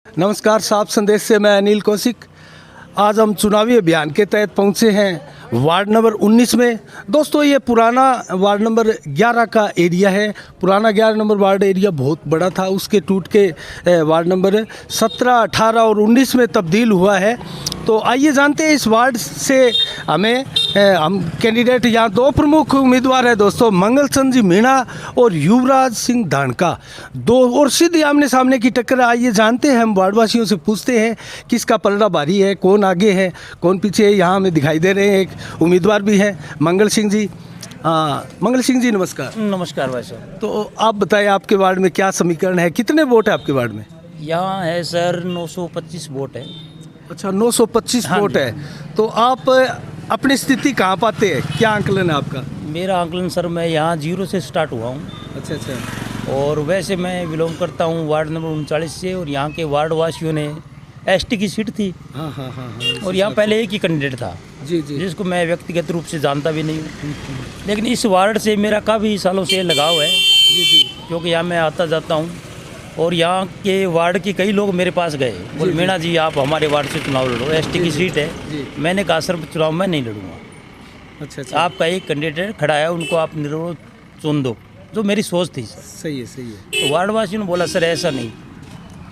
नमस्कार, साफ संदेश से मैं अनिल कौशिक। आज हम चुनावी अभियान के तहत पहुंचे हैं वार्ड नंबर 19 में। दोस्तों, ये पुराना वार्ड नंबर 11 का एरिया है। पुराना 11 नंबर वार्ड एरिया बहुत बड़ा था, उसके टूट के वार्ड नंबर 17, 18 और 19 में तब्दील हुआ है। तो आइए जानते हैं इस वार्ड से हम कैंडिडेट, यहाँ दो प्रमुख उम्मीदवार हैं दोस्तों, मंगल चंद जी मीणा और युवराज सिंह धानका, दो और सीधे आमने सामने की टक्कर। आइए जानते हैं, हम वार्डवासियों से पूछते हैं किसका पलड़ा भारी है, कौन आगे है कौन पीछे है। यहाँ हमें दिखाई दे रहे हैं एक उम्मीदवार भी है, मंगल सिंह जी। मंगल सिंह जी नमस्कार। नमस्कार भाई साहब। तो आप बताएं, आपके वार्ड में क्या समीकरण है, कितने वोट है आपके वार्ड में? यहाँ है सर 925 वोट है। अच्छा, 925 हाँ वोट जी। है। तो आप अपनी स्थिति कहाँ पाते हैं, क्या आंकलन है आपका? मेरा आंकलन सर, मैं यहाँ 0 से स्टार्ट हुआ हूँ अच्छा अच्छा। और वैसे मैं बिलोंग करता हूँ वार्ड नंबर 39 से, और यहाँ के वार्ड वासियों ने एसटी की सीट थी हाँ हाँ हाँ हाँ। और यहाँ पहले एक ही कैंडिडेट था जी जी। जिसको मैं व्यक्तिगत रूप से जानता भी नहीं हूँ, लेकिन इस वार्ड से मेरा काफ़ी सालों से लगाव है जी जी। क्योंकि यहाँ मैं आता जाता हूँ। और यहाँ के वार्ड के कई लोग मेरे पास गए, बोले मीणा जी आप हमारे वार्ड से चुनाव लड़ो, एसटी की सीट है। जी। मैंने कहा सर चुनाव मैं नहीं लड़ूंगा, अच्छा अच्छा। आपका एक कैंडिडेट खड़ा है, उनको आप निर्विरोध चुन दो, जो मेरी सोच थी सर। सही है सही है। तो वार्ड वासियों ने बोला सर ऐसा नहीं,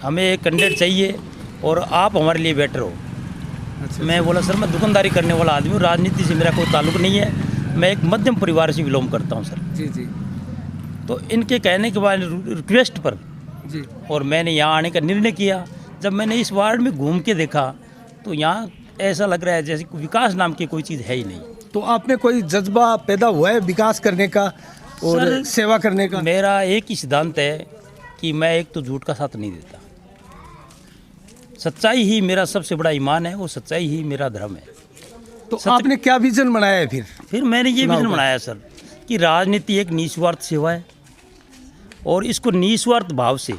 हमें एक कैंडिडेट चाहिए और आप हमारे लिए बेटर हो। अच्छा। मैं बोला सर मैं दुकानदारी करने वाला आदमी हूँ, राजनीति से मेरा कोई ताल्लुक नहीं है, मैं एक मध्यम परिवार से बिलोंग करता हूँ सर। जी जी तो इनके कहने के बाद रिक्वेस्ट पर जी। और मैंने यहाँ आने का निर्णय किया। जब मैंने इस वार्ड में घूम के देखा तो यहाँ ऐसा लग रहा है जैसे विकास नाम की कोई चीज़ है ही नहीं। तो आप में कोई जज्बा पैदा हुआ है विकास करने का और सर, सेवा करने का? मेरा एक ही सिद्धांत है कि मैं एक तो झूठ का साथ नहीं देता, सच्चाई ही मेरा सबसे बड़ा ईमान है, वो सच्चाई ही मेरा धर्म है। तो आपने क्या विजन बनाया है फिर मैंने ये चुनाव विजन का? बनाया सर कि राजनीति एक निस्वार्थ सेवा है और इसको निस्वार्थ भाव से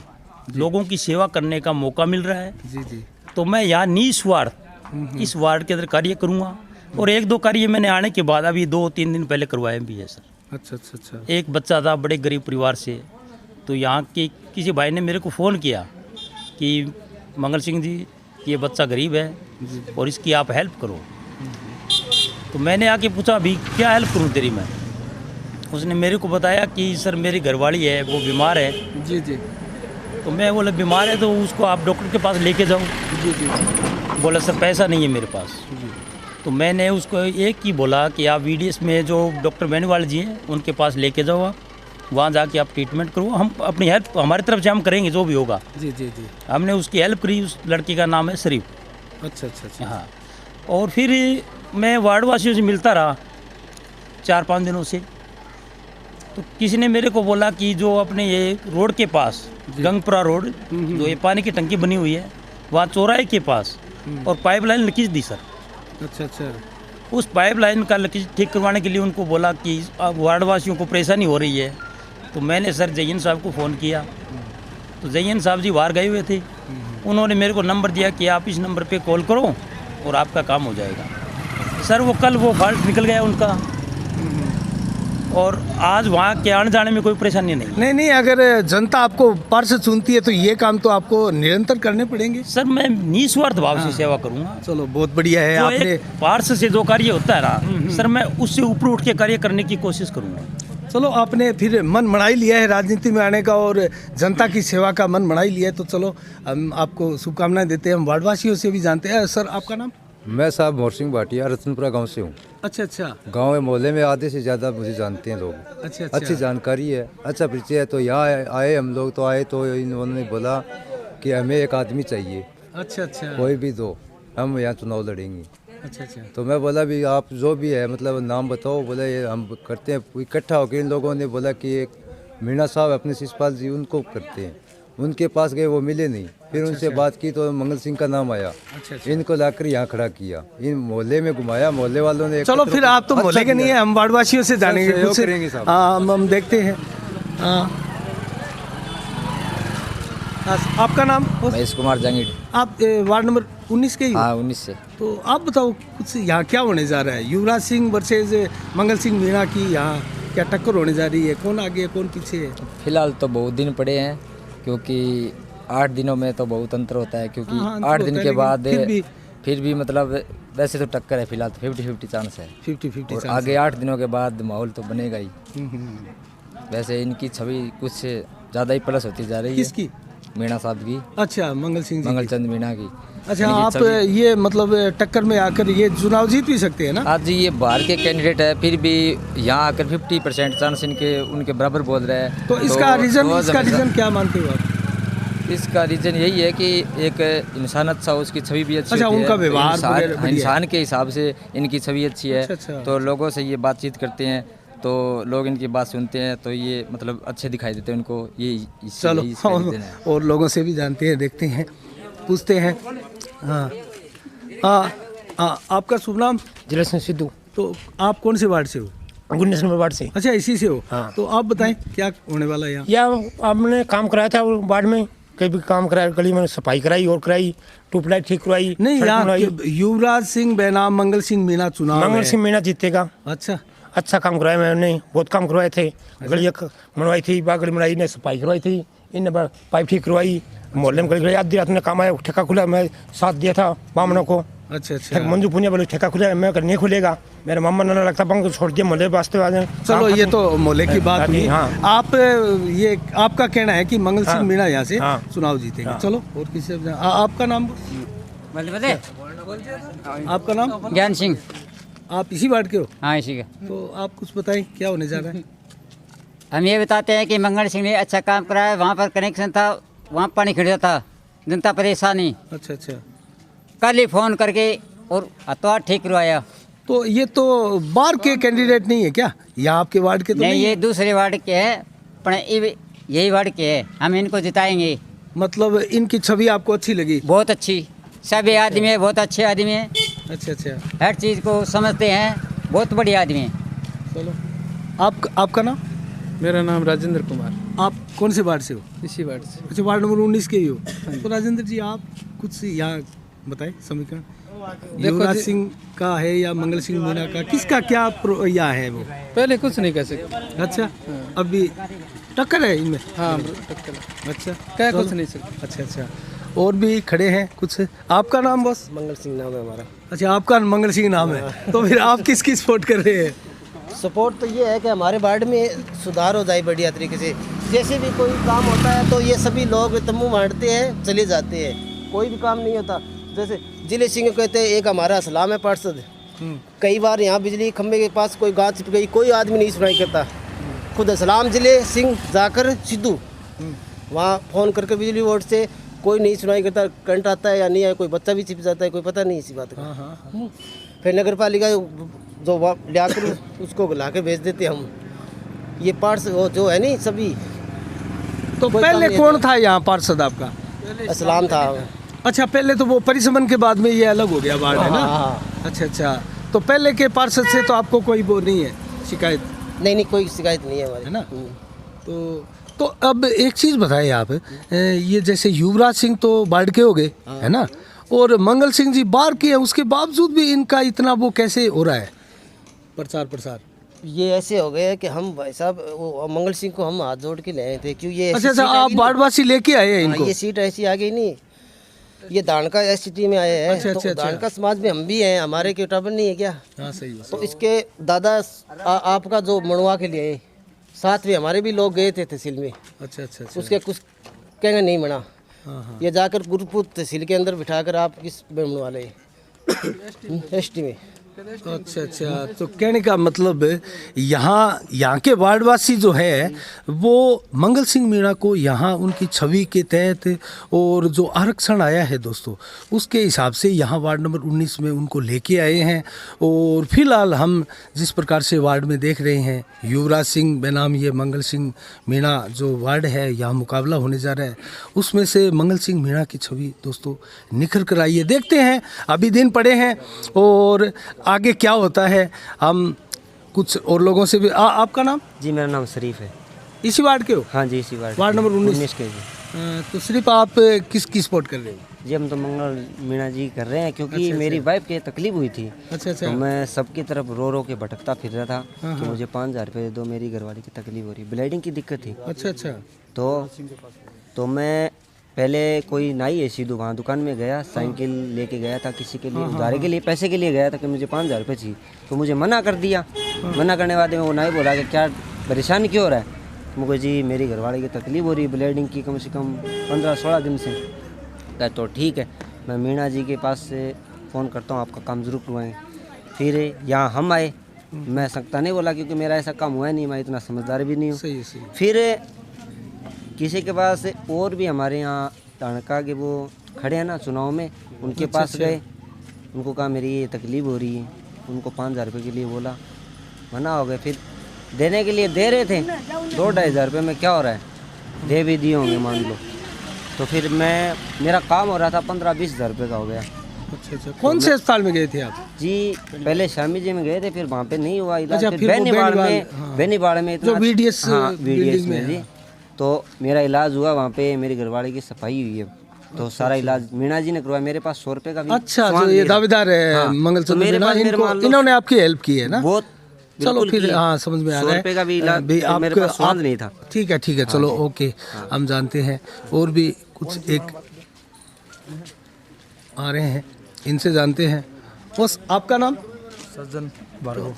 लोगों की सेवा करने का मौका मिल रहा है। जी जी। तो मैं यहाँ निस्वार्थ इस वार्ड के अंदर कार्य करूँगा। और एक दो कार्य मैंने आने के बाद अभी 2-3 दिन पहले करवाए भी है सर। अच्छा अच्छा अच्छा। एक बच्चा था बड़े गरीब परिवार से, तो यहाँ के किसी भाई ने मेरे को फ़ोन किया कि मंगल सिंह जी ये बच्चा गरीब है और इसकी आप हेल्प करो। तो मैंने आके पूछा अभी क्या हेल्प करूँ तेरी मैं? उसने मेरे को बताया कि सर मेरी घरवाली है, वो बीमार है। जी जी तो मैं बोला बीमार है तो उसको आप डॉक्टर के पास लेके जाओ। जी जी बोला सर पैसा नहीं है मेरे पास। जी। तो मैंने उसको एक ही बोला कि आप वीडीएस में जो डॉक्टर बेनीवाल जी हैं उनके पास लेके जाओ, आप वहाँ जाके आप ट्रीटमेंट करो, हम अपनी हेल्प हमारी तरफ से हम करेंगे जो भी होगा। जी जी जी। हमने उसकी हेल्प करी। उस लड़की का नाम है शरीफ। अच्छा अच्छा अच्छा। हाँ। और फिर मैं वार्ड वासियों से मिलता रहा 4-5 दिनों से। तो किसी ने मेरे को बोला कि जो अपने ये रोड के पास गंगपुरा रोड, जो ये पानी की टंकी बनी हुई है, वहाँ चौराहे के पास और पाइपलाइन लीकेज दी सर। अच्छा अच्छा। उस पाइपलाइन का लीकेज ठीक करवाने के लिए उनको बोला कि अब वार्ड वासियों को परेशानी हो रही है। तो मैंने सर जयन साहब को फ़ोन किया, तो जयन साहब जी बाहर गए हुए थे। उन्होंने मेरे को नंबर दिया कि आप इस नंबर पे कॉल करो और आपका काम हो जाएगा। सर वो कल वो फॉल्ट निकल गया उनका और आज वहाँ के आने जाने में कोई परेशानी नहीं। नहीं नहीं, अगर जनता आपको पार्षद चुनती है तो ये काम तो आपको निरंतर करने पड़ेंगे। सर मैं निस्वार्थ भाव से सेवा करूँगा। चलो बहुत बढ़िया है। जो आपने एक पार्षद से जो कार्य होता है ना सर, मैं उससे ऊपर उठ के कार्य करने की कोशिश करूँगा। चलो, आपने फिर मन बना ही लिया है राजनीति में आने का और जनता की सेवा का मन बना ही लिया है, तो चलो हम आपको शुभकामनाएं देते हैं। हम वार्डवासियों से भी जानते हैं। सर आपका नाम? मैं साहब मोर सिंह भाटिया रतनपुरा गांव से हूँ। अच्छा अच्छा गांव में मोहल्ले में आधे से ज़्यादा मुझे जानते हैं लोग। अच्छा अच्छा। अच्छी जानकारी है, अच्छा परिचय है। तो यहाँ आए हम लोग, तो आए तो इन्होंने बोला कि हमें एक आदमी चाहिए, अच्छा अच्छा। कोई भी दो, हम यहाँ चुनाव लड़ेंगे। अच्छा अच्छा। तो मैं बोला भी आप जो भी है मतलब नाम बताओ। बोला ये हम करते हैं। इकट्ठा होकर इन लोगों ने बोला कि एक मीणा साहब अपने शिषपाल जी उनको करते हैं। उनके पास गए, वो मिले नहीं। फिर उनसे बात की तो मंगल सिंह का नाम आया। अच्छा। इनको लाकर यहाँ खड़ा किया, इन मोहल्ले में घुमाया। मोहल्ले वालों ने चलो फिर आप तो मोहल्ले के नहीं है, हम वार्डवासियों से जानेंगे सहयोग कुछ। करेंगे साहब। हाँ, हम देखते हैं। हाँ, आपका नाम? महेश कुमार जंगीड़। आप वार्ड नंबर 19 के ही हो? हाँ 19 से। तो आप बताओ कुछ यहाँ क्या होने जा रहा है? युवराज सिंह वर्सेज मंगल सिंह मीणा की यहाँ क्या टक्कर होने जा रही है? कौन आगे है कौन पीछे है? फिलहाल तो बहुत दिन पड़े हैं क्योंकि 8 दिनों में तो बहुत अंतर होता है, क्योंकि हाँ, अंतर 8 होता दिन है, के लेकिन बाद फिर भी मतलब वैसे तो टक्कर है, फिलहाल तो 50-50 चांस है। 50-50 और आगे 8 दिनों के बाद माहौल तो बनेगा ही। वैसे इनकी छवि कुछ ज़्यादा ही प्लस होती जा रही है। किसकी? मीणा साहब की, अच्छा, मंगल सिंह जी की। मंगलचंद मीणा की। अच्छा, इनकी आप छवि- ये मतलब टक्कर में आकर ये चुनाव जीत भी सकते हैं ना? आज ये बाहर के कैंडिडेट है, फिर भी यहाँ आकर 50% चांस इनके उनके बराबर बोल रहे हैं। तो इसका रीज़न क्या मानते हो आप? इसका रीज़न यही है कि एक इंसान अच्छा हो, उसकी छवि भी अच्छी अच्छा, होती है। उनका तो व्यवहार वगैरह बढ़िया है। इंसान के हिसाब से इनकी छवि अच्छी है। अच्छा। तो लोगों से ये बातचीत करते हैं तो लोग इनकी बात सुनते हैं, तो ये मतलब अच्छे दिखाई देते हैं उनको। ये चलो, यही इसका reason है। और लोगों से भी जानते हैं, देखते हैं, पूछते हैं। हाँ हाँ हाँ, आपका शुभ नाम? जिला सिंह सिद्धू, तो आप कौन से वार्ड से हो? 19 नंबर वार्ड से। अच्छा, इसी से हो? हाँ। तो आप बताएं क्या होने वाला है यहाँ? या आपने काम कराया था वो वार्ड में, कहीं भी काम कराया, गली में सफाई कराई और कराई, ट्यूबलाइट ठीक करवाई, नहीं, सड़क यहाँ बनवाई। युवराज सिंह बैनाम मंगल सिंह मीणा चुनाव मंगल है। सिंह मीणा जीतेगा। अच्छा, अच्छा काम करवाया मैंने, बहुत काम करवाए थे। गली बनवाई थी, बागड़ी बनाई, ने सफाई करवाई थी, इन पाइप ठीक करवाई, मोहल्ले में गली आधी रात में काम आया, ठेका खुला, मैं साथ दिया था बामनों को। अच्छा अच्छा। मंजू पुनिया बोले ठेका खुला है, मैं नहीं खुलेगा, मेरे मामा ने लगता पंख छोड़ दिया मोहल्ले वास्ते आ जाए। चलो, ये तो मोहल्ले की बात हुई। हाँ। आप ये आपका कहना है कि मंगल सिंह हाँ। मीणा यहाँ से हाँ। चुनाव जीतेंगे। हाँ। चलो, और किसी से आपका नाम? आपका नाम? ज्ञान सिंह। आप इसी वार्ड के हो? हाँ, इसी का। तो आप कुछ बताएं क्या होने जा रहा है? हम ये बताते हैं कि मंगल सिंह ने अच्छा काम कराया, वहाँ पर कनेक्शन था, वहाँ पानी खिंचता था, जनता परेशानी। अच्छा अच्छा। कल ही फ़ोन करके और अतवार ठीक करवाया। तो ये तो बाहर के कैंडिडेट नहीं है क्या? यहाँ आपके वार्ड के तो नहीं, नहीं ये है? दूसरे वार्ड के है, पर यही वार्ड के है, हम इनको जिताएंगे। मतलब इनकी छवि आपको अच्छी लगी? बहुत अच्छी, सभी आदमी है, बहुत अच्छे आदमी हैं, अच्छा अच्छा। हर चीज़ को समझते हैं, बहुत बढ़िया आदमी हैं। चलो, आपका नाम? मेरा नाम राजेंद्र कुमार, आप कौन से वार्ड से हो? इसी वार्ड से। अच्छा, वार्ड नंबर 19 के ही हो? तो राजेंद्र जी, आप कुछ यहाँ बताएं समीकरण। युवराज सिंह का है या मंगल सिंह मीणा का, किसका क्या या है वो? पहले कुछ नहीं कह सकते। अच्छा, अभी टक्कर है इनमें? हाँ, टक्कर। अच्छा, क्या चलो। कुछ नहीं सकते। अच्छा अच्छा। और भी खड़े हैं कुछ। आपका नाम? बस मंगल सिंह नाम है हमारा। अच्छा, आपका मंगल सिंह नाम है। तो फिर आप किसकी सपोर्ट कर रहे हैं? सपोर्ट तो ये है कि हमारे वार्ड में सुधार हो जाए बढ़िया तरीके से। जैसे भी कोई काम होता है तो ये सभी लोग तम्बू बांटते हैं, चले जाते हैं, कोई भी काम नहीं होता। जैसे जिले सिंह कहते हैं, एक हमारा सलाम है पार्षद, कई बार यहाँ बिजली खंभे के पास कोई गाछ छिप गई, कोई आदमी नहीं सुनाई करता। खुद सलाम जिले सिंह जाकर सिद्धू वहाँ फ़ोन करके बिजली बोर्ड से कोई नहीं सुनाई करता, करंट आता है या नहीं है, कोई बच्चा भी छिप जाता है, कोई पता नहीं इसी बात का। फिर नगर पालिका जो लाकर उसको ला के भेज देते हम। ये पार्स वो जो है नहीं सभी। तो कोई पहले काम नहीं कौन था यहाँ पार्षद आपका? असलाम था। अच्छा, पहले तो वो परिसमन के बाद में ये अलग हो गया वार्ड, है ना? हाँ। अच्छा अच्छा। तो पहले के पार्षद से तो आपको कोई वो नहीं है शिकायत, नहीं, कोई शिकायत नहीं है हमारी, है ना? तो अब एक चीज़ बताएं आप, ये जैसे युवराज सिंह तो वार्ड के हो गए, है ना, और मंगल सिंह जी बाहर के हैं, उसके बावजूद भी इनका इतना वो कैसे हो रहा है प्रचार? ये ऐसे हो गए कि हम भाई साहब वो मंगल सिंह को हम हाथ जोड़ के ले आए थे, क्यों ये ऐसी अच्छा अच्छा, सीट आ आप गई नहीं। वार्डवासी लेके आए हैं इनको? ये सीट ऐसी आ गई नहीं, ये दानका एसटी में आए हैं। अच्छा, तो अच्छा, अच्छा। दानका समाज में हम भी हैं, हमारे के टाबर नहीं है क्या? हाँ, सही है। तो इसके दादा आपका जो मनवा के लिए साथ में हमारे भी लोग गए थे तहसील में। अच्छा अच्छा अच्छा। उसके कुछ कहेंगे नहीं मना। हाँ। ये जाकर गुरुपुर तहसील के अंदर बिठाकर आप किस बनवा ले एसटी में। अच्छा अच्छा। तो कहने का मतलब यहाँ के वार्डवासी जो है वो मंगल सिंह मीणा को यहाँ उनकी छवि के तहत और जो आरक्षण आया है दोस्तों, उसके हिसाब से यहाँ वार्ड नंबर 19 में उनको लेके आए हैं। और फिलहाल हम जिस प्रकार से वार्ड में देख रहे हैं, युवराज सिंह बनाम ये मंगल सिंह मीणा जो वार्ड है यहाँ मुकाबला होने जा रहा है, उसमें से मंगल सिंह मीणा की छवि दोस्तों निखर कर आई है। देखते हैं, अभी दिन पड़े हैं और आगे क्या होता है। हम कुछ और लोगों से भी आपका नाम? जी, मेरा नाम शरीफ है। इसी वार्ड के हो? हाँ जी, इसी वार्ड नंबर 19 के जी। तो सिर्फ आप किसकी सपोर्ट कर रहे हो? जी, हम तो मंगल मीणा जी कर रहे हैं, क्योंकि अच्छा, मेरी वाइफ के तकलीफ हुई थी। अच्छा अच्छा। तो मैं सबकी तरफ रो रो के भटकता फिर रहा था हाँ, कि मुझे 5,000 रुपये दो, मेरी घरवाली की तकलीफ हो रही, ब्लीडिंग की दिक्कत थी। अच्छा अच्छा। तो मैं पहले कोई नाई है सीधू वहाँ दुकान में गया, साइकिल लेके गया था किसी के लिए उधारे के लिए, पैसे के लिए गया था कि मुझे 5,000 रुपये चाहिए, तो मुझे मना कर दिया। मना करने के बाद में वो नाई बोला कि क्या परेशानी क्यों हो रहा है, मुझे जी मेरी घरवाली की तकलीफ हो रही है ब्लीडिंग की कम से कम 15-16 दिन से। कहा तो ठीक है, मैं मीणा जी के पास से फ़ोन करता हूँ, आपका काम ज़रूर करवाएंगे। फिर यहाँ हम आए, मैं सकता नहीं बोला क्योंकि मेरा ऐसा काम हुआ नहीं, मैं इतना समझदार भी नहीं हूँ। सही सही। फिर किसी के पास और भी हमारे यहाँ तड़का के वो खड़े हैं ना चुनाव में, उनके पास गए, उनको कहा मेरी ये तकलीफ़ हो रही है, उनको 5,000 रुपये के लिए बोला, मना हो गए। फिर देने के लिए दे रहे थे 2-2.5 हज़ार रुपये में क्या हो रहा है, दे भी दिए होंगे मान लो। तो फिर मेरा काम हो रहा था 15-20 हज़ार रुपये का हो गया। अच्छा, कौन से अस्पताल में गए थे आप? जी पहले शामी जी में गए थे, फिर वहाँ पे नहीं हुआ इलाज। अच्छा, फिर फिर वो बेनीबाड़ में जो VDS VDS में जी, तो मेरा इलाज हुआ वहाँ पे, मेरी घरवाली की सफाई हुई है, तो सारा इलाज मीणा जी ने करवाया। मेरे पास 100 रुपये का भी अच्छा, सामान जो ये नहीं रहा। दावेदार है हाँ, मंगल तो चंद्र मेरे मीणा, पास फिर मान लो इन्होंने आपकी हेल्प की है ना? बहुत चलो बिल्कुल फिर की। हाँ समझ में आ 100 रहा रुपये का भी इलाज भाई तो मेरे पास स्वाद नहीं था। ठीक है चलो ओके, हम जानते हैं और भी कुछ एक आ रहे हैं, इनसे जानते हैं। बस आपका नाम? सज्जन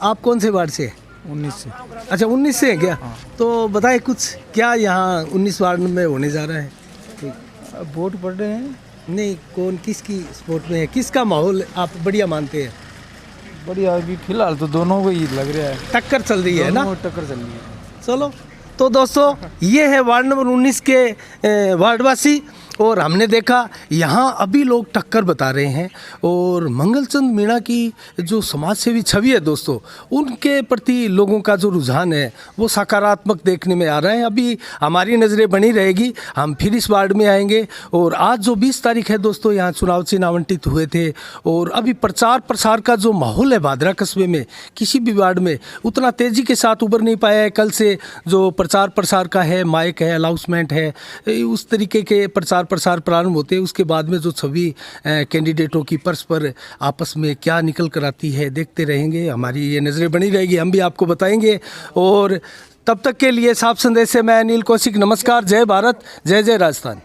आप कौन से वार्ड से? 19 से। अच्छा 19 से है क्या? तो बताए कुछ, क्या यहाँ 19 वार्ड में होने जा रहा है? वोट पड़ रहे हैं, नहीं, कौन किसकी सपोर्ट में है, किसका माहौल आप बढ़िया मानते हैं? बढ़िया अभी फिलहाल तो दोनों को ही लग रहा है, टक्कर चल रही है ना? दोनों को टक्कर चल रही है। चलो तो दोस्तों, ये है वार्ड नंबर 19 के वार्डवासी, और हमने देखा यहाँ अभी लोग टक्कर बता रहे हैं, और मंगलचंद मीणा की जो समाज सेवी छवि है दोस्तों, उनके प्रति लोगों का जो रुझान है वो सकारात्मक देखने में आ रहा है। अभी हमारी नज़रें बनी रहेगी, हम फिर इस वार्ड में आएंगे। और आज जो 20 तारीख है दोस्तों, यहाँ चुनाव चिन्ह आवंटित हुए थे, और अभी प्रचार प्रसार का जो माहौल है भादरा कस्बे में, किसी भी वार्ड में उतना तेज़ी के साथ उभर नहीं पाया है। कल से जो प्रचार प्रसार का है, माइक है, अनाउंसमेंट है, उस तरीके के प्रचार प्रसार प्रारंभ होते हैं। उसके बाद में जो छवि कैंडिडेटों की परस्पर आपस में क्या निकल कर आती है, देखते रहेंगे, हमारी ये नज़रें बनी रहेगी, हम भी आपको बताएंगे। और तब तक के लिए साफ संदेश से मैं अनिल कौशिक, नमस्कार, जय भारत, जय जय राजस्थान।